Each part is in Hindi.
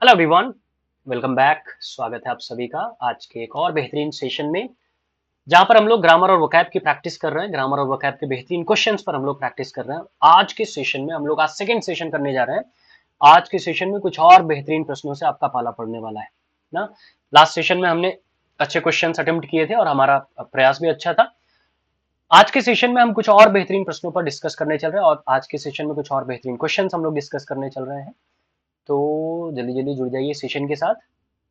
Hello everyone, welcome back. स्वागत है आप सभी का आज के एक और बेहतरीन सेशन में, जहां पर हम लोग ग्रामर और वोकैब की प्रैक्टिस कर रहे हैं। ग्रामर और वोकैब के बेहतरीन क्वेश्चंस पर हम लोग प्रैक्टिस कर रहे हैं। आज के सेशन में हम लोग आज सेकंड सेशन करने जा रहे हैं। आज के सेशन में कुछ और बेहतरीन प्रश्नों से आपका पाला पड़ने वाला है ना। लास्ट सेशन में हमने अच्छे क्वेश्चन अटेम्प्ट किए थे और हमारा प्रयास भी अच्छा था। आज के सेशन में हम कुछ और बेहतरीन प्रश्नों पर डिस्कस करने चल रहे हैं और आज के सेशन में कुछ और बेहतरीन क्वेश्चन हम लोग डिस्कस करने चल रहे हैं। तो जल्दी जल्दी जुड़ जाइए सेशन के साथ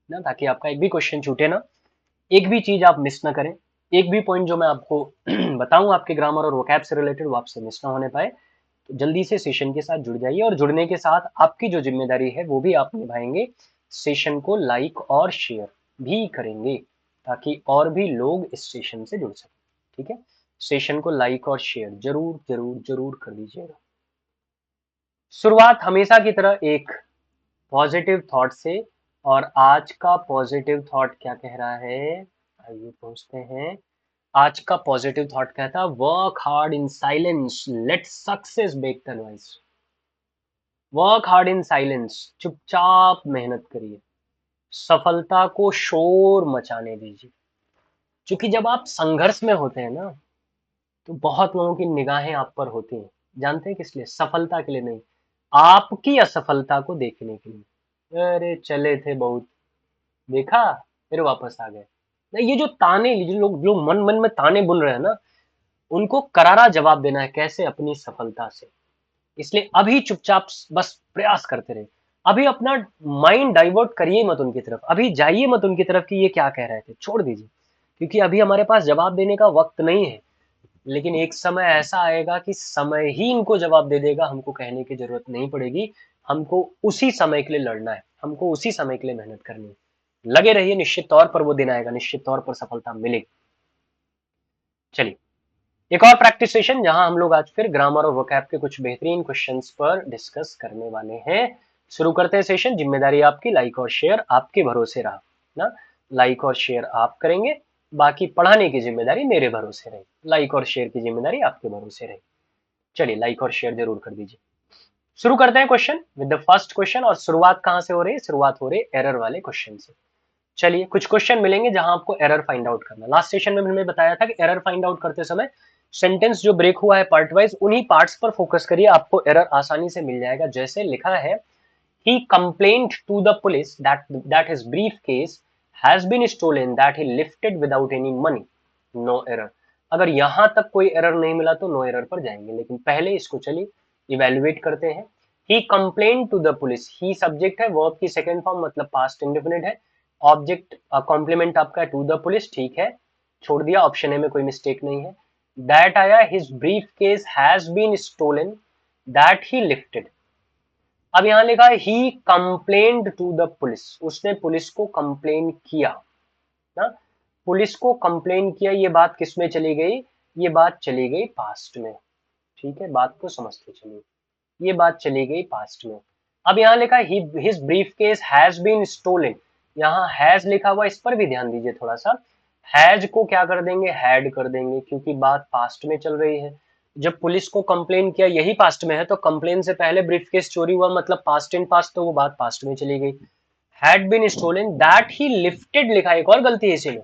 ना, ताकि आपका एक भी क्वेश्चन छूटे ना, एक भी चीज आप मिस ना करें। एक भी पॉइंट जो मैं आपको बताऊं आपके ग्रामर और वोकैब से रिलेटेड, वो आपसे मिस ना होने पाए। तो जल्दी से सेशन के साथ जुड़ जाइए और जुड़ने के साथ आपकी जो जिम्मेदारी है वो भी आप निभाएंगे। सेशन को लाइक और शेयर भी करेंगे ताकि और भी लोग इस सेशन से जुड़ सकें। ठीक है, सेशन को लाइक और शेयर जरूर जरूर जरूर कर दीजिएगा। शुरुआत हमेशा की तरह एक पॉजिटिव थॉट से, और आज का पॉजिटिव थॉट क्या कह रहा है, आइए पूछते हैं। आज का पॉजिटिव थॉट कहता है work hard in silence, let success make the noise. Work hard in silence, चुपचाप मेहनत करिए, सफलता को शोर मचाने दीजिए। क्योंकि जब आप संघर्ष में होते हैं ना, तो बहुत लोगों की निगाहें आप पर होती हैं। जानते हैं किस लिए? सफलता के लिए नहीं, आपकी असफलता को देखने के लिए। अरे चले थे बहुत, देखा, फिर वापस आ गए ना। ये जो ताने, जो लोग जो मन मन में ताने बुन रहे हैं ना, उनको करारा जवाब देना है कैसे? अपनी सफलता से। इसलिए अभी चुपचाप बस प्रयास करते रहे। अभी अपना माइंड डाइवर्ट करिए मत उनकी तरफ, अभी जाइए मत उनकी तरफ कि ये क्या कह रहे थे, छोड़ दीजिए। क्योंकि अभी हमारे पास जवाब देने का वक्त नहीं है। लेकिन एक समय ऐसा आएगा कि समय ही इनको जवाब दे देगा, हमको कहने की जरूरत नहीं पड़ेगी। हमको उसी समय के लिए लड़ना है, हमको उसी समय के लिए मेहनत करनी है। लगे रहिए, निश्चित तौर पर वो दिन आएगा, निश्चित तौर पर सफलता मिलेगी। चलिए, एक और प्रैक्टिस सेशन जहां हम लोग आज फिर ग्रामर और वोकैब के कुछ बेहतरीन क्वेश्चंस पर डिस्कस करने वाले हैं। शुरू करते हैं सेशन। जिम्मेदारी आपकी, लाइक और शेयर आपके भरोसे रहा ना। लाइक और शेयर आप करेंगे, बाकी पढ़ाने की जिम्मेदारी मेरे भरोसे रही। लाइक और शेयर की जिम्मेदारी आपके भरोसे रही। चलिए, लाइक और शेयर जरूर कर दीजिए। शुरू करते हैं question with the first question. और शुरुआत कहां से हो रही है? शुरुआत हो रही है एरर वाले क्वेश्चन से। चलिए, कुछ क्वेश्चन मिलेंगे जहां आपको एरर फाइंड आउट करना। लास्ट सेशन में मैंने बताया था कि एरर फाइंड आउट करते समय सेंटेंस जो ब्रेक हुआ है पार्ट वाइज, उन्हीं पार्ट्स पर फोकस करिए, आपको एरर आसानी से मिल जाएगा। जैसे लिखा है, he complained to the police that his briefcase has been stolen that he lifted without any money, no error। अगर यहां तक कोई एरर नहीं मिला तो नो एरर पर जाएंगे, लेकिन पहले इसको चलिए इवेल्युएट करते हैं। he complained to the police, he subject है, वर्ब की सेकंड फॉर्म मतलब पास्ट इंडेफिनिट है। ऑब्जेक्ट कॉम्प्लीमेंट आपका टू द पुलिस, ठीक है, छोड़ दिया, ऑप्शन ए में कोई मिस्टेक नहीं है। दैट आया, his briefcase has been stolen that he lifted. अब यहां लिखा है he complained to the police, उसने पुलिस को कंप्लेन किया ना। पुलिस को कंप्लेन किया, ये बात किस में चली गई? ये बात चली गई पास्ट में। ठीक है, बात को समझते चलिए, ये बात चली गई पास्ट में। अब यहां लिखा है his briefcase has been stolen, यहां हैज लिखा हुआ, इस पर भी ध्यान दीजिए थोड़ा सा। हैज को क्या कर देंगे? हैड कर देंगे, क्योंकि बात पास्ट में चल रही है। जब पुलिस को कंप्लेन किया, यही पास्ट में है, तो कंप्लेन से पहले ब्रीफकेस चोरी हुआ, मतलब पास्ट इन पास्ट, तो वो बात पास्ट में चली गई। Had been stolen that he lifted लिखा, एक और गलती है इसीलिए।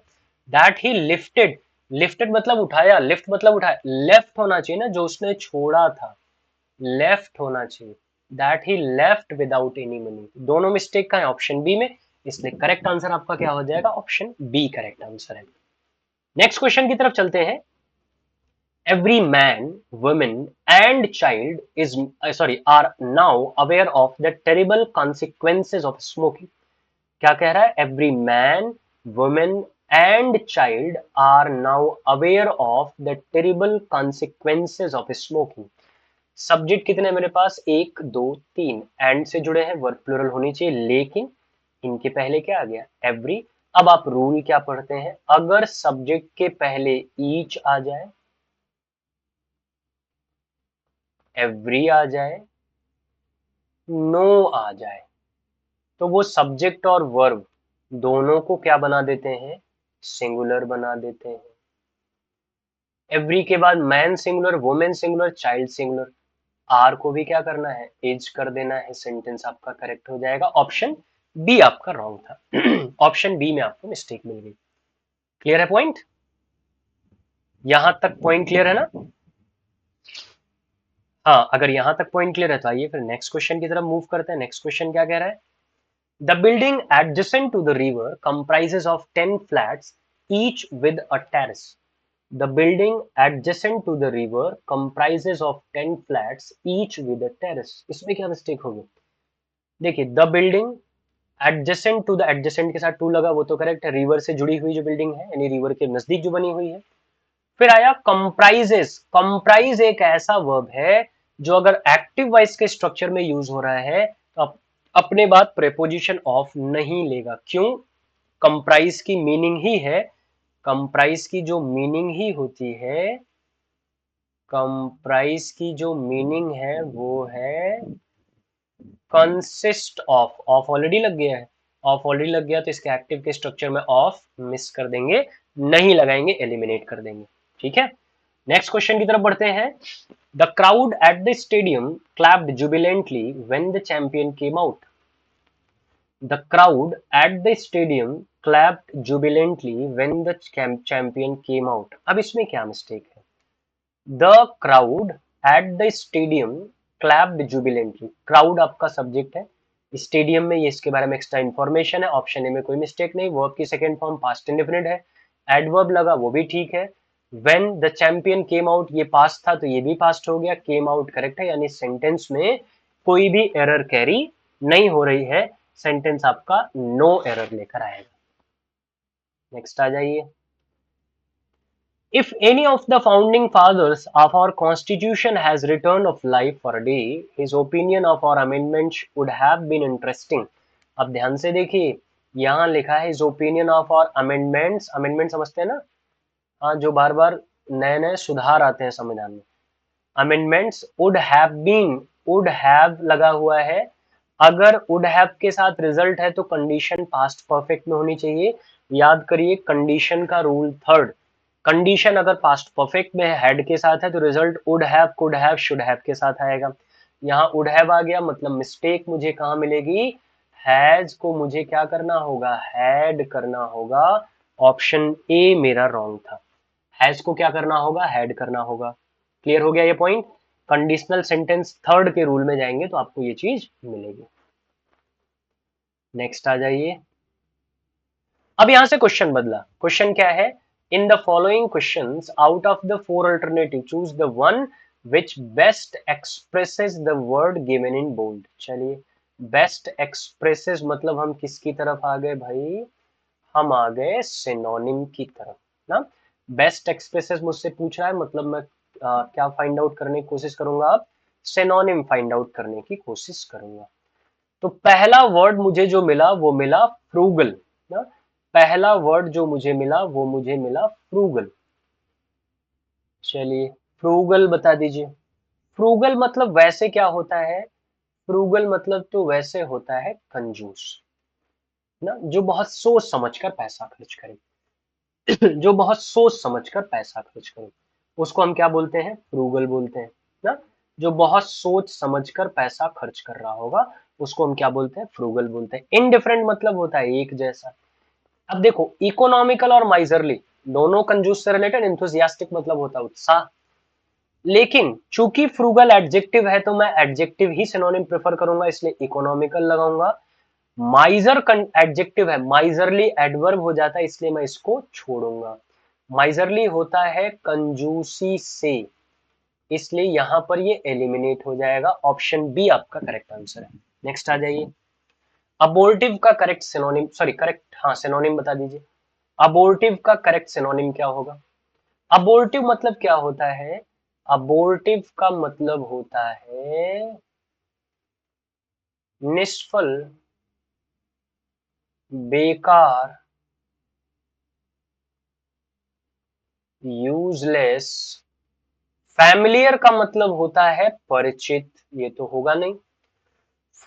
दैट ही लिफ्टेड, लिफ्टेड मतलब उठाया, लिफ्ट मतलब उठाया, लेफ्ट होना चाहिए ना, जो उसने छोड़ा था, लेफ्ट होना चाहिए। That he left without any money, दोनों मिस्टेक का है ऑप्शन बी में, इसलिए करेक्ट आंसर आपका क्या हो जाएगा? ऑप्शन बी करेक्ट आंसर है। नेक्स्ट क्वेश्चन की तरफ चलते हैं। Every man, woman, and child is are now aware of the terrible consequences of smoking। क्या कह रहा है? Every man, woman, and child are now aware of the terrible consequences of smoking। Subject कितने हैं मेरे पास? एक, दो, तीन, एंड से जुड़े हैं, वर्ब प्लूरल होनी चाहिए, लेकिन इनके पहले क्या आ गया? एवरी। अब आप रूल क्या पढ़ते हैं? अगर सब्जेक्ट के पहले ईच आ जाए, एवरी आ जाए, नो आ जाए, तो वो सब्जेक्ट और वर्ब दोनों को क्या बना देते हैं? सिंगुलर बना देते हैं। एवरी के बाद man singular, women singular, child singular, or को भी क्या करना है? इज कर देना है। सेंटेंस आपका करेक्ट हो जाएगा, ऑप्शन बी आपका रॉन्ग था। ऑप्शन बी में आपको मिस्टेक मिल गई। क्लियर है पॉइंट? यहां तक पॉइंट क्लियर है ना? हाँ, अगर यहां तक पॉइंट क्लियर है तो आइए फिर नेक्स्ट क्वेश्चन की तरफ मूव करते हैं। नेक्स्ट क्वेश्चन क्या कह रहा है? The building adjacent to the river comprises of 10 flats, each with a terrace. The building adjacent to the river comprises of 10 flats, each with a terrace. इसमें क्या मिस्टेक होगी? देखिए, the building adjacent to the, adjacent के साथ टू लगा वो तो करेक्ट है, रिवर से जुड़ी हुई जो बिल्डिंग है यानी रिवर के नजदीक जो बनी हुई है। फिर आया कंप्राइजेस। कंप्राइज एक ऐसा वर्ब है जो अगर एक्टिव वॉइस के स्ट्रक्चर में यूज हो रहा है तो अपने बाद प्रेपोजिशन ऑफ नहीं लेगा। क्यों? कंप्राइज की मीनिंग ही है, कंप्राइज की जो मीनिंग ही होती है, कंप्राइज की जो मीनिंग है वो है कंसिस्ट ऑफ। ऑफ ऑलरेडी लग गया है, ऑफ ऑलरेडी लग गया तो इसके एक्टिव के स्ट्रक्चर में ऑफ मिस कर देंगे, नहीं लगाएंगे, एलिमिनेट कर देंगे। ठीक है, नेक्स्ट क्वेश्चन की तरफ बढ़ते हैं। The crowd at the stadium clapped jubilantly when the champion came out. The crowd at the stadium clapped jubilantly when the champion came out. अब इसमें क्या मिस्टेक है? The crowd at the stadium clapped jubilantly. Crowd आपका सब्जेक्ट है, स्टेडियम में ये इसके बारे में एक्स्ट्रा इंफॉर्मेशन है। ऑप्शन ए में कोई मिस्टेक नहीं, वर्ब की सेकंड फॉर्म पास्ट इंडेफिनिट है, एडवर्ब लगा वो भी ठीक है। When the champion came out ये पास्ट था तो ये भी पास्ट हो गया, केम आउट करेक्ट है, यानी सेंटेंस में कोई भी एरर कैरी नहीं हो रही है, सेंटेंस आपका नो एरर लेकर आएगा। नेक्स्ट आ जाइए। If any of the founding fathers of our constitution has returned of life for a day, his opinion of our amendments would have been interesting. अब ध्यान से देखिए, यहाँ लिखा है his opinion of our amendments। Amendment समझते हैं ना? हाँ, जो बार बार नए नए सुधार आते हैं संविधान में। Amendments would have been, would have लगा हुआ है। अगर would have के साथ रिजल्ट है तो कंडीशन पास्ट परफेक्ट में होनी चाहिए। याद करिए कंडीशन का रूल थर्ड, कंडीशन अगर पास्ट परफेक्ट में हैड के साथ है तो result would have, could have, should have के साथ आएगा। यहाँ वुड हैव आ गया मतलब मिस्टेक मुझे कहाँ मिलेगी? हैज को मुझे क्या करना होगा? हैड करना होगा। ऑप्शन ए मेरा रॉन्ग था, हैज को क्या करना होगा? हैड करना होगा। क्लियर हो गया ये पॉइंट? कंडीशनल सेंटेंस थर्ड के रूल में जाएंगे तो आपको ये चीज मिलेगी। नेक्स्ट आ जाइए। अब यहां से क्वेश्चन बदला। क्वेश्चन क्या है? In the following questions out of the four alternative choose the one which best expresses the word given in bold. चलिए, बेस्ट एक्सप्रेसेस मतलब हम किसकी तरफ आ गए भाई? हम आ गए सिनोनिम की तरफ ना। बेस्ट एक्सप्रेसेस मुझसे पूछ रहा है मतलब मैं क्या फाइंड आउट करने की कोशिश करूंगा? अब सिनोनिम फाइंड आउट करने की कोशिश करूंगा। तो पहला वर्ड मुझे जो मिला वो मिला फ्रूगल ना। पहला वर्ड जो मुझे मिला वो मुझे मिला फ्रूगल। चलिए, फ्रूगल बता दीजिए। फ्रूगल मतलब वैसे क्या होता है? फ्रूगल मतलब तो वैसे होता है कंजूस ना, जो बहुत सोच समझकर पैसा खर्च करे। जो बहुत सोच समझकर पैसा खर्च करे उसको हम क्या बोलते हैं? फ्रूगल बोलते हैं ना। जो बहुत सोच समझकर पैसा खर्च कर रहा होगा उसको हम क्या बोलते हैं? फ्रूगल बोलते हैं। इनडिफरेंट मतलब होता है एक जैसा। अब देखो, इकोनॉमिकल और माइजरली दोनों कंजूस से रिलेटेड, इंथुजियास्टिक मतलब होता है उत्साह। लेकिन चूंकि फ्रूगल एडजेक्टिव है तो मैं एडजेक्टिव ही सिनोनिम प्रेफर करूंगा, इसलिए इकोनॉमिकल लगाऊंगा। माइजर एडजेक्टिव है, माइजरली एडवर्ब हो जाता है, इसलिए मैं इसको छोड़ूंगा। माइजरली होता है कंजूसी से, इसलिए यहां पर ये एलिमिनेट हो जाएगा। ऑप्शन बी आपका करेक्ट आंसर है। नेक्स्ट आ जाइए। अबोर्टिव का करेक्ट सिनोनिम, सॉरी करेक्ट, हाँ सिनोनिम बता दीजिए। अबोर्टिव का करेक्ट सिनोनिम क्या होगा? अबोर्टिव मतलब क्या होता है? अबोर्टिव का मतलब होता है निष्फल, बेकार, यूजलेस। फैमिलियर का मतलब होता है परिचित, ये तो होगा नहीं।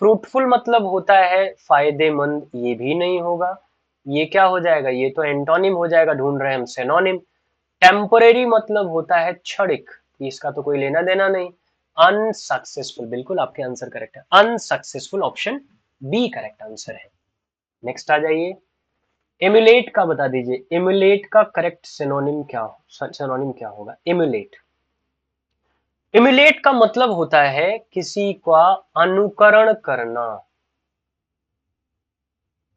फ्रूटफुल मतलब होता है फायदेमंद, ये भी नहीं होगा। ये क्या हो जाएगा? ये तो एंटोनिम हो जाएगा, ढूंढ रहे हैं हम सिनोनिम। टेम्परेरी मतलब होता है क्षणिक, इसका तो कोई लेना देना नहीं। अनसक्सेसफुल, बिल्कुल आपके आंसर करेक्ट है, unsuccessful option B correct answer है। नेक्स्ट आ जाइए, एमुलेट का बता दीजिए, एमुलेट का करेक्ट सिनोनिम क्या होगा? एमुलेट, एमुलेट का मतलब होता है किसी का अनुकरण करना,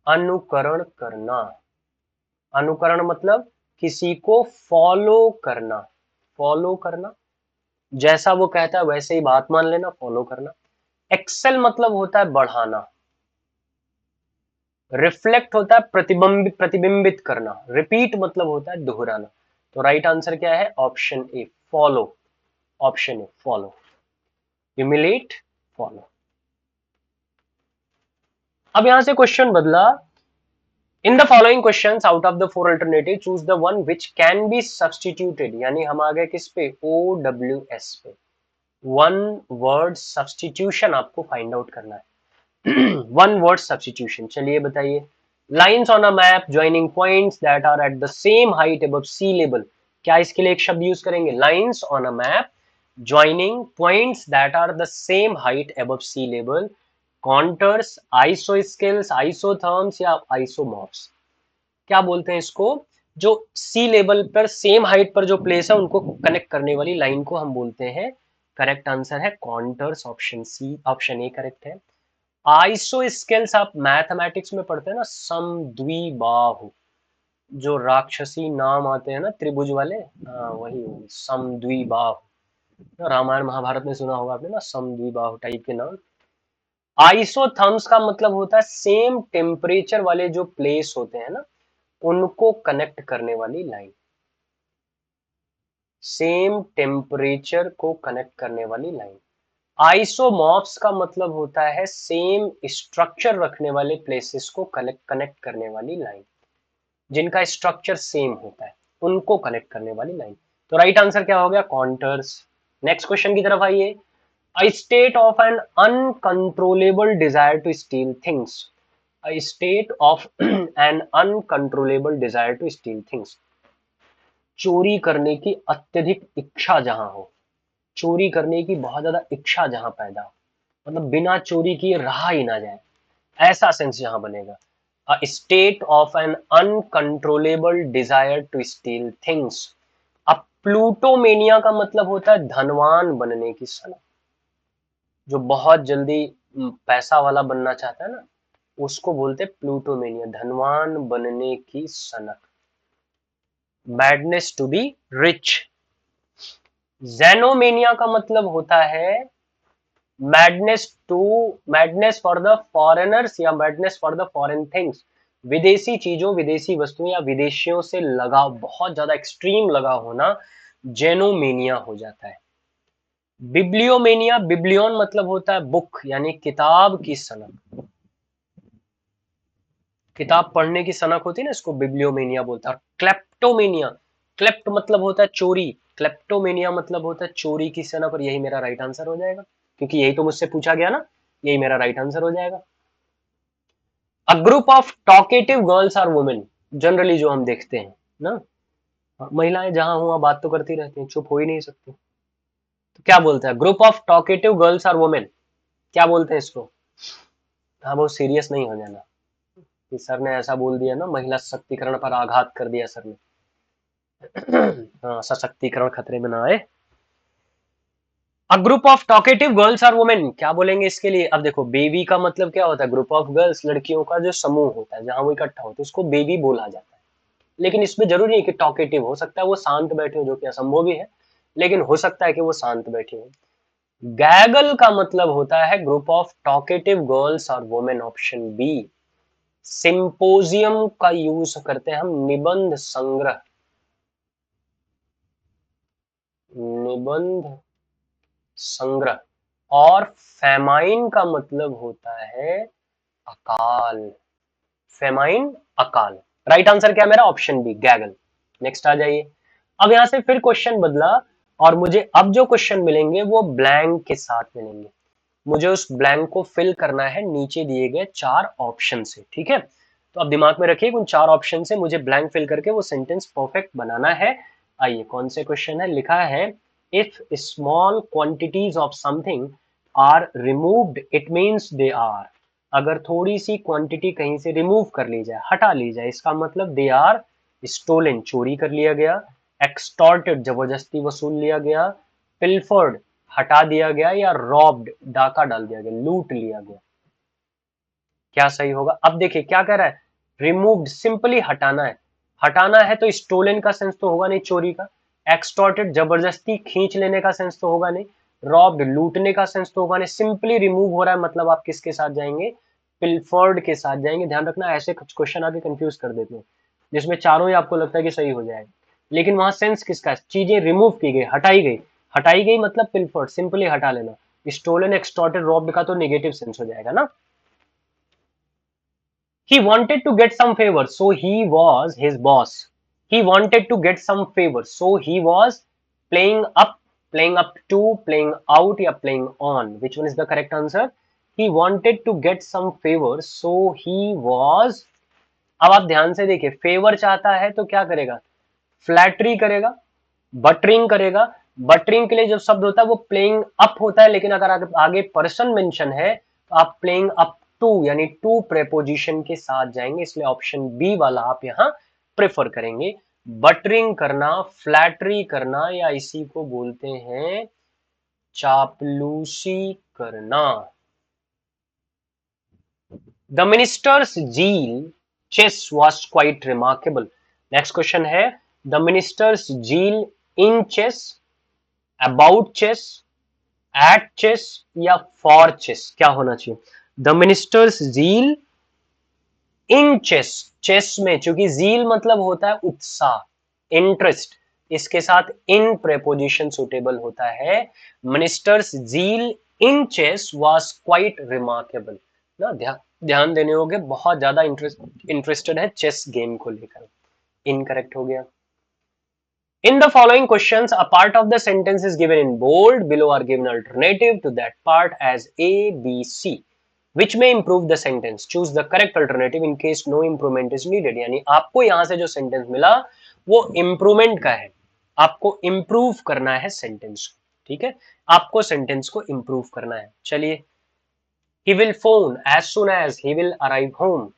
अनुकरण करना, अनुकरण मतलब किसी को फॉलो करना, फॉलो करना, जैसा वो कहता है वैसे ही बात मान लेना, फॉलो करना। एक्सेल मतलब होता है बढ़ाना, रिफ्लेक्ट होता है प्रतिबिंबित करना, रिपीट मतलब होता है दोहराना। तो राइट आंसर क्या है? Option A, follow, option A follow, emulate, follow. अब यहां से क्वेश्चन बदला, in the following questions out of the four alternative choose the one which can be substituted, यानी हम आ गए किस पे? OWS पे। वन वर्ड सब्सटीट्यूशन आपको फाइंड आउट करना है। वन वर्ड सब्सटीट्यूशन, चलिए बताइए। Lines on a map joining points that are at the same height above sea level, क्या इसके लिए एक शब्द यूज करेंगे? Lines on a map joining points that are the same height above sea level, contours, isosceles, isotherms या आइसोमॉर्फ्स। क्या बोलते हैं इसको? जो सी लेवल पर सेम हाइट पर जो प्लेस है उनको कनेक्ट करने वाली लाइन को हम बोलते हैं, करेक्ट आंसर है contours, option C, option A correct है। आइसो स्केल्स आप मैथमेटिक्स में पढ़ते हैं ना, समद्विबाहु, जो राक्षसी नाम आते हैं ना त्रिभुज वाले, हाँ वही समद्विबाहु, रामायण महाभारत में सुना होगा आपने ना, समद्विबाहु टाइप के नाम। आइसोथर्म्स का मतलब होता है सेम टेम्परेचर वाले जो प्लेस होते हैं ना उनको कनेक्ट करने वाली लाइन, सेम टेम्परेचर को कनेक्ट करने वाली लाइन। आइसोमॉर्फ्स का मतलब होता है सेम स्ट्रक्चर रखने वाले प्लेसेस को कनेक्ट करने वाली लाइन, जिनका स्ट्रक्चर सेम होता है उनको कनेक्ट करने वाली लाइन। तो राइट आंसर क्या हो गया? कॉन्टर्स। नेक्स्ट क्वेश्चन की तरफ आइए। A state of an uncontrollable desire to steal things, a state of an uncontrollable desire to steal things, चोरी करने की अत्यधिक इच्छा जहां हो, चोरी करने की बहुत ज्यादा इच्छा जहां पैदा हो, मतलब बिना चोरी किए रहा ही ना जाए, ऐसा सेंस जहां बनेगा। A state of an uncontrollable desire to steal things. अब प्लूटोमेनिया का मतलब होता है धनवान बनने की सनक, जो बहुत जल्दी पैसा वाला बनना चाहता है ना उसको बोलते हैं प्लूटोमेनिया, धनवान बनने की सनक। Madness to be rich. Xenomania का मतलब होता है मैडनेस फॉर द फॉरेनर्स या madness for the foreign things, विदेशी चीजों, विदेशी वस्तुओं या विदेशियों से लगाव, बहुत ज्यादा एक्सट्रीम लगाव होना जेनोमेनिया हो जाता है। बिब्लियोमेनिया, बिब्लियोन मतलब होता है बुक यानी किताब की सनक, किताब पढ़ने की सनक होती है ना, इसको बिब्लियोमेनिया बोलता है। और क्लेप्टोमेनिया, क्लेप्ट मतलब होता है चोरी, क्लेप्टोमेनिया मतलब होता है चोरी की सनक, और यही मेरा राइट आंसर हो जाएगा क्योंकि यही तो मुझसे पूछा गया ना, यही मेरा राइट आंसर हो जाएगा। A group of talkative girls or women, generally जो हम देखते हैं ना, महिलाएं जहां हुआ बात तो करती रहती हैं, चुप हो ही नहीं सकती। तो क्या बोलते हैं? Group of talkative girls or women, क्या बोलते हैं इसको? हाँ बहुत सीरियस नहीं हो जाना कि सर ने ऐसा बोल दिया ना, महिला सशक्तिकरण पर आघात कर दिया सर ने। हाँ सशक्तिकरण खतरे में ना आए। A group of talkative girls or women, क्या बोलेंगे इसके लिए? अब देखो बेबी का मतलब क्या होता है? ग्रुप ऑफ गर्ल्स, लड़कियों का जो समूह होता है जहां वो इकट्ठा होता है उसको बेबी बोला जाता है। लेकिन इसमें जरूरी नहीं कि टॉकेटिव, हो सकता है वो शांत बैठे हो, जो कि असंभव भी है, लेकिन हो सकता है कि वो शांत बैठी हो। गैगल का मतलब होता है ग्रुप ऑफ टॉकेटिव गर्ल्स और वुमेन, ऑप्शन बी। सिंपोजियम का यूज करते हैं हम निबंध संग्रह, निबंध संग्रह। और फेमाइन का मतलब होता है अकाल, फेमाइन अकाल। राइट आंसर क्या मेरा? Option B, gaggle. नेक्स्ट आ जाइए। अब यहां से फिर क्वेश्चन बदला, और मुझे अब जो क्वेश्चन मिलेंगे वो ब्लैंक के साथ मिलेंगे, मुझे उस ब्लैंक को फिल करना है नीचे दिए गए चार ऑप्शन से, ठीक है? तो अब दिमाग में रखिए उन चार ऑप्शन से मुझे ब्लैंक फिल करके वो सेंटेंस परफेक्ट बनाना है। आइए कौन से क्वेश्चन है, लिखा है if small quantities of something are removed it means they are, अगर थोड़ी सी क्वांटिटी कहीं से रिमूव कर ली जाए, हटा ली जाए, इसका मतलब दे आर स्टोलन, चोरी कर लिया गया, एक्सटॉर्टेड, जबरदस्ती वसूल लिया गया, पिल्फर्ड, हटा दिया गया, या रॉब्ड, डाका डाल दिया गया, लूट लिया गया। क्या सही होगा? अब देखिए क्या कह रहा है, रिमूव्ड सिंपली हटाना है, हटाना है तो स्टोलन का सेंस तो होगा नहीं चोरी का, एक्सटॉर्टेड जबरदस्ती खींच लेने का सेंस तो होगा नहीं, रॉब्ड लूटने का सेंस तो होगा नहीं, सिंपली रिमूव हो रहा है मतलब आप किसके साथ जाएंगे, पिल्फर्ड के साथ जाएंगे। ध्यान रखना ऐसे कुछ क्वेश्चन आगे कंफ्यूज कर देते हैं जिसमें चारों ही आपको लगता है कि सही हो जाएगा, लेकिन वहां सेंस किसका है, चीजें रिमूव की गई, हटाई गई, हटाई गई मतलब पिल्फर्ड सिंपली हटा लेना, स्टोलन एक्सटॉर्टेड रॉब्ड का तो नेगेटिव सेंस हो जाएगा ना। He wanted to get some favor, so he was his boss. He wanted to get some favor, so he was playing up to, playing out, या playing on. Which one is the correct answer? He wanted to get some favor, so he was. अब आप ध्यान से देखिए, फेवर चाहता है तो क्या करेगा, फ्लैटरी करेगा, बटरिंग करेगा। बटरिंग के लिए जो शब्द होता है वो प्लेइंग अप होता है, लेकिन अगर आगे पर्सन मेंशन है तो आप प्लेइंग अप टू यानी टू प्रेपोजिशन के साथ जाएंगे, इसलिए ऑप्शन बी वाला आप यहां प्रेफर करेंगे। बटरिंग करना, फ्लैटरी करना, या इसी को बोलते हैं चापलूसी करना। The ministers zeal chess was quite remarkable. Next question है, the ministers zeal in chess, about chess, at chess, या फॉर चेस, क्या होना चाहिए? The ministers zeal in chess, chess में, चूंकि जील मतलब होता है उत्साह, इंटरेस्ट, इसके साथ इन प्रेपोजिशन सुटेबल होता है। Minister's zeal in chess was quite remarkable ना, ध्यान देने होगे, बहुत ज्यादा इंटरेस्टेड है चेस गेम को लेकर। इनकरेक्ट हो गया। In the following questions, a part of the sentence is given in bold. Below are given alternative to that part as A, B, C, which may improve the sentence. Choose the correct alternative in case no improvement is needed. यानी आपको यहां से जो सेंटेंस मिला वो इम्प्रूवमेंट का है, आपको इम्प्रूव करना है सेंटेंस को, ठीक है, आपको सेंटेंस को इम्प्रूव करना है। चलिए, he will phone as soon as he will arrive home,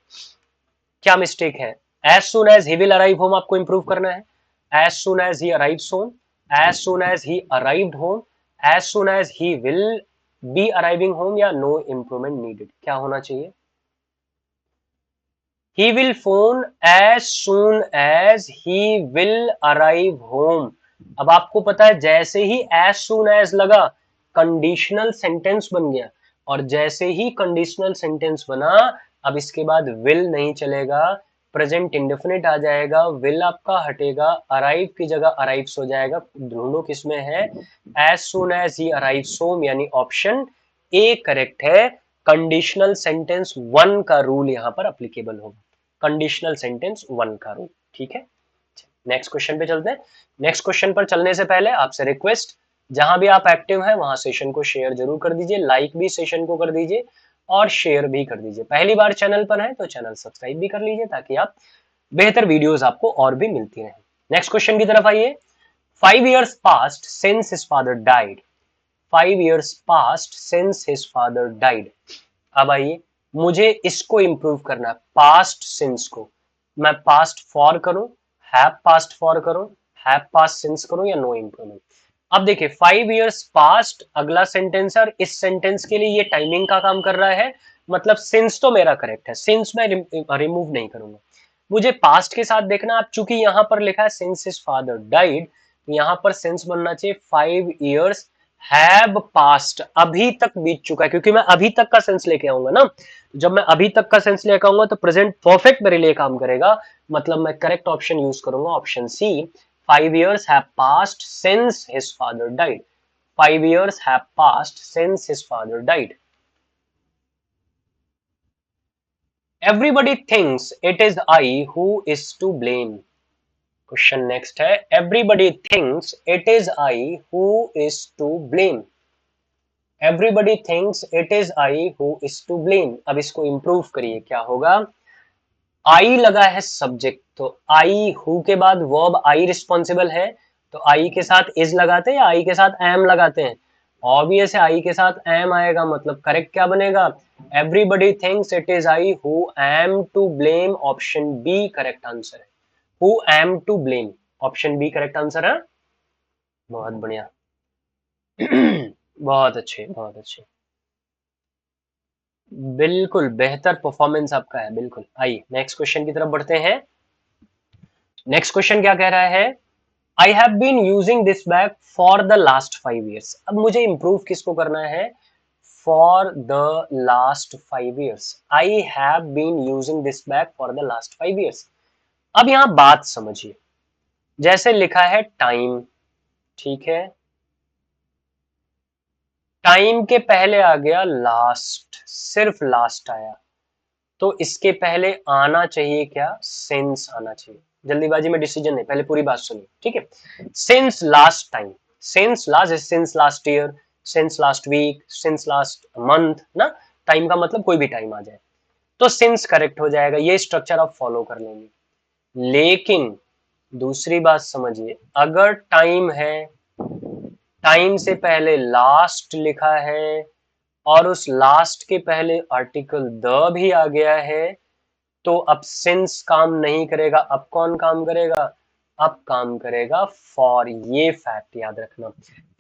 क्या मिस्टेक है? as soon as he will arrive home आपको इम्प्रूव करना है, as soon as he arrives home, as soon as he arrived home, as soon as he will be arriving home, या no improvement needed, क्या होना चाहिए? he will phone as soon as he will arrive home। अब आपको पता है जैसे ही as soon as लगा कंडीशनल सेंटेंस बन गया, और जैसे ही कंडीशनल सेंटेंस बना अब इसके बाद will नहीं चलेगा, प्रेजेंट इंडेफिनिट आ जाएगा, विल आपका हटेगा, अराइव की जगह अराइव्स हो जाएगा। ढूंढो किसमें है, as soon as he arrives home, यानी ऑप्शन ए करेक्ट है। कंडीशनल सेंटेंस वन का रूल यहां पर अप्लीकेबल होगा, कंडीशनल सेंटेंस वन का रूल, ठीक है। नेक्स्ट क्वेश्चन पे चलते हैं। नेक्स्ट क्वेश्चन पर चलने से पहले आपसे रिक्वेस्ट, जहां भी आप एक्टिव हैं वहां सेशन को शेयर जरूर कर दीजिए, लाइक भी सेशन को कर दीजिए और शेयर भी कर दीजिए। पहली बार चैनल पर है तो चैनल सब्सक्राइब भी कर लीजिए ताकि आप बेहतर वीडियोस आपको और भी मिलती रहें। नेक्स्ट क्वेश्चन की तरफ आइए। 5 years passed since his father died। 5 years passed since his father died। अब आइए, मुझे इसको इंप्रूव करना है, पास्ट सिंस को। मैं पास्ट फॉर करूं, हैव पास्ट फॉर करूं, हैव पास्ट सिंस करूं, या नो इंप्रूवमेंट। अब देखिए 5 years पास्ट अगला सेंटेंस है, और इस सेंटेंस के लिए ये टाइमिंग का काम कर रहा है, मतलब सिंस तो मेरा करेक्ट है, सिंस मैं रिमूव नहीं करूंगा, मुझे पास्ट के साथ देखना। आप चूंकि यहां पर लिखा है सिंस हिज फादर डाइड, तो यहां पर सेंस बनना चाहिए 5 years हैव पास्ट, अभी तक बीत चुका है, क्योंकि मैं अभी तक का सेंस लेके आऊंगा ना। जब मैं अभी तक का सेंस लेकर आऊंगा तो प्रेजेंट परफेक्ट मेरे लिए काम करेगा, मतलब मैं करेक्ट ऑप्शन यूज करूंगा, option C. 5 years have passed since his father died। 5 years have passed since his father died। Everybody thinks it is I who is to blame। Question next है, everybody thinks it is I who is to blame। Everybody thinks it is I who is to blame। अब इसको इंप्रूव करिए, क्या होगा, आई लगा है सब्जेक्ट, तो आई हु के बाद वर्ब आई रिस्पॉन्सिबल है, तो आई के साथ इज लगाते हैं या आई के साथ एम लगाते हैं, ऑब्वियस है आई के साथ एम आएगा, मतलब करेक्ट क्या बनेगा, everybody thinks it is I who am to blame, option B correct answer है, who am to blame, option B correct answer है। बहुत बढ़िया। बहुत अच्छे, बहुत अच्छे, बिल्कुल बेहतर परफॉर्मेंस आपका है, बिल्कुल। आइए नेक्स्ट क्वेश्चन की तरफ बढ़ते हैं। नेक्स्ट क्वेश्चन क्या कह रहा है, I have been using this bag for the last 5 years। अब मुझे इंप्रूव किसको करना है, for the last 5 years, I have been using this bag for the last 5 years। अब यहां बात समझिए, जैसे लिखा है टाइम, ठीक है, टाइम के पहले आ गया लास्ट, सिर्फ लास्ट आया, तो इसके पहले आना चाहिए क्या, सिंस आना चाहिए। जल्दीबाजी में डिसीजन नहीं, पहले पूरी बात सुनिए, ठीक है। Since last time, since last, since last year, since last week, since last month ना, टाइम का मतलब कोई भी टाइम आ जाए, तो सिंस करेक्ट हो जाएगा, ये स्ट्रक्चर आप फॉलो कर लेंगे। लेकिन दूसरी बात समझिए, अगर टाइम है, टाइम से पहले लास्ट लिखा है और उस लास्ट के पहले आर्टिकल द भी आ गया है, तो अब सिंस काम नहीं करेगा, अब कौन काम करेगा, अब काम करेगा फॉर, ये फैक्ट याद रखना,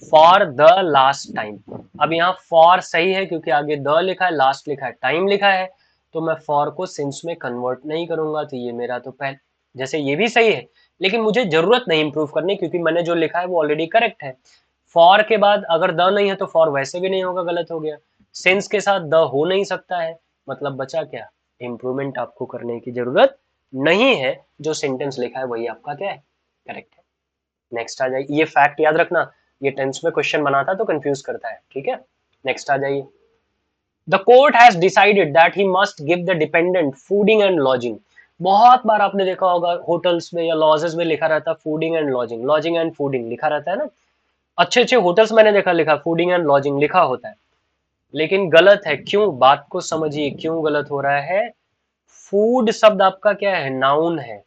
फॉर द लास्ट टाइम। अब यहाँ फॉर सही है क्योंकि आगे द लिखा है, लास्ट लिखा है, टाइम लिखा है, तो मैं फॉर को सिंस में कन्वर्ट नहीं करूंगा, तो ये मेरा तो पहले, जैसे ये भी सही है, लेकिन मुझे जरूरत नहीं इंप्रूव करने क्योंकि मैंने जो लिखा है वो ऑलरेडी करेक्ट है। फॉर के बाद अगर द नहीं है तो फॉर वैसे भी नहीं होगा, गलत हो गया। सिंस के साथ द हो नहीं सकता है, मतलब बचा क्या, इंप्रूवमेंट आपको करने की जरूरत नहीं है, जो सेंटेंस लिखा है वही आपका क्या है, करेक्ट है। नेक्स्ट आ जाइए, ये फैक्ट याद रखना, ये टेंस में क्वेश्चन बनाता तो कंफ्यूज करता है, ठीक है। नेक्स्ट आ जाइए, the court has decided that he must give the dependent fooding and lodging. बहुत बार आपने देखा होगा होटल्स में या लॉजेस में लिखा रहता है fooding and lodging, lodging and fooding लिखा रहता है ना, अच्छे अच्छे होटल्स मैंने देखा लिखा फूडिंग एंड लॉजिंग लिखा होता है, लेकिन गलत है। क्यों, बात को समझिए क्यों गलत हो रहा है। फूड शब्द आपका क्या है, नाउन है,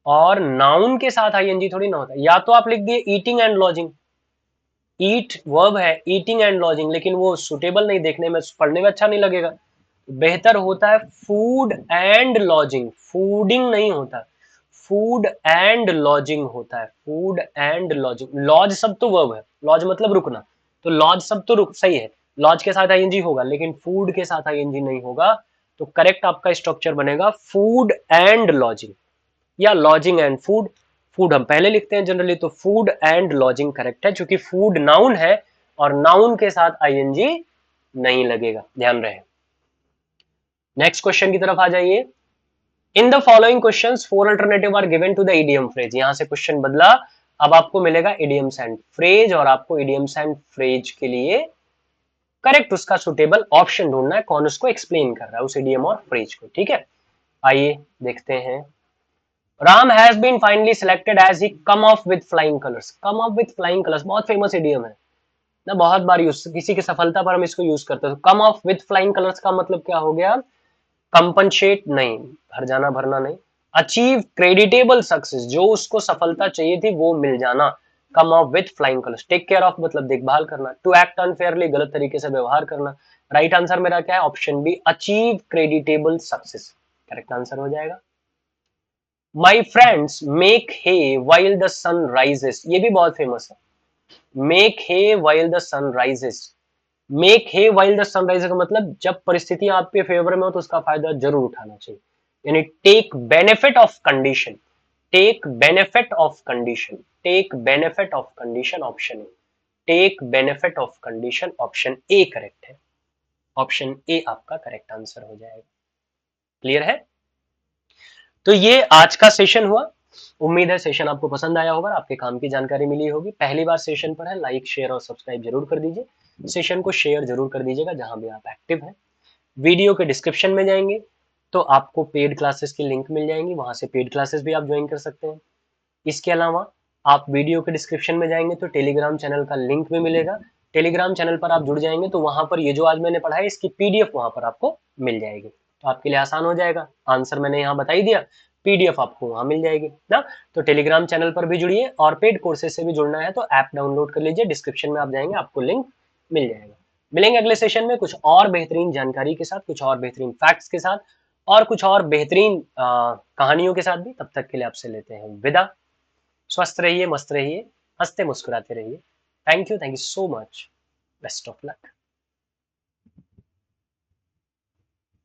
और नाउन के साथ आईएनजी थोड़ी ना होता है। या तो आप लिख दिए eating and lodging, eat verb है, ईटिंग एंड लॉजिंग, लेकिन वो सुटेबल नहीं, देखने में पढ़ने में अच्छा नहीं लगेगा। बेहतर होता है फूड एंड लॉजिंग, फूडिंग नहीं होता, फूड एंड लॉजिंग होता है, फूड एंड लॉजिंग। लॉज सब तो वर्ब है, लॉज मतलब रुकना, तो लॉज सब तो रुक सही है, लॉज के साथ आईएनजी होगा, लेकिन फूड के साथ आईएनजी नहीं होगा, तो करेक्ट आपका स्ट्रक्चर बनेगा फूड एंड लॉजिंग या लॉजिंग एंड फूड। फूड हम पहले लिखते हैं जनरली, तो फूड एंड लॉजिंग करेक्ट है, क्योंकि फूड नाउन है और नाउन के साथ आईएनजी नहीं लगेगा, ध्यान रहे। नेक्स्ट क्वेश्चन की तरफ आ जाइए, in the following questions 4 alternative are given to the idiom phrase. यहां से क्वेश्चन बदला, अब आपको मिलेगा इडियम्स एंड फ्रेज, और आपको इडियम्स एंड फ्रेज के लिए करेक्ट उसका सुटेबल ऑप्शन ढूंढना है, कौन उसको एक्सप्लेन कर रहा है उस इडियम और फ्रेज को, ठीक है। आइए देखते हैं, Ram has been finally selected as he come off with flying colours. Come off with flying colours बहुत फेमस इडियम है ना, बहुत बार यूज, किसी की सफलता पर हम इसको यूज करते हैं। कम ऑफ विद फ्लाइंग कलर्स का मतलब क्या हो गया, कंपनशेट नहीं, भर जाना भरना नहीं, अचीव क्रेडिटेबल सक्सेस, जो उसको सफलता चाहिए थी वो मिल जाना, come off with flying colours. Take care of मतलब देखभाल करना, टू एक्ट अनफेयरली गलत तरीके से व्यवहार करना। राइट आंसर मेरा क्या है, option B, achieve creditable success, correct answer हो जाएगा। My friends make hay while the sun rises, ये भी बहुत फेमस है, make hay while the sun rises. Make hay while the sunrise का मतलब जब परिस्थितियां आपके फेवर में हो तो उसका फायदा जरूर उठाना चाहिए, यानी take benefit of condition, take benefit of condition, take benefit of condition, option A, take benefit of condition, option A correct है, ऑप्शन ए आपका करेक्ट आंसर हो जाएगा। क्लियर है, तो ये आज का सेशन हुआ, उम्मीद है सेशन आपको पसंद आया होगा, आपके काम की जानकारी मिली होगी। पहली बार सेशन पर है, लाइक शेयर और सब्सक्राइब जरूर कर दीजिए, सेशन को शेयर जरूर कर दीजिएगा जहां भी आप एक्टिव हैं। वीडियो के डिस्क्रिप्शन में जाएंगे तो आपको पेड क्लासेस की लिंक मिल जाएंगी, वहां से पेड क्लासेस भी आप ज्वाइन कर सकते हैं। इसके अलावा आप वीडियो के डिस्क्रिप्शन में जाएंगे तो टेलीग्राम चैनल का लिंक भी मिलेगा, टेलीग्राम चैनल पर आप जुड़ जाएंगे तो वहां पर ये जो आज मैंने पढ़ा है इसकी पीडीएफ वहां पर आपको मिल जाएगी, तो आपके लिए आसान हो जाएगा। आंसर मैंने यहाँ बता ही दिया, पीडीएफ आपको वहां मिल जाएगी ना। तो टेलीग्राम चैनल पर भी जुड़िए, और पेड कोर्सेज से भी जुड़ना है तो ऐप डाउनलोड कर लीजिए, डिस्क्रिप्शन में आप जाएंगे आपको लिंक मिल जाएगा। मिलेंगे अगले सेशन में कुछ और बेहतरीन जानकारी के साथ, कुछ और बेहतरीन फैक्ट्स के साथ, और कुछ और बेहतरीन कहानियों के साथ भी। तब तक के लिए आपसे लेते हैं विदा। स्वस्थ रहिए, मस्त रहिए, हंसते मुस्कुराते रहिए। Thank you so much. Best of luck.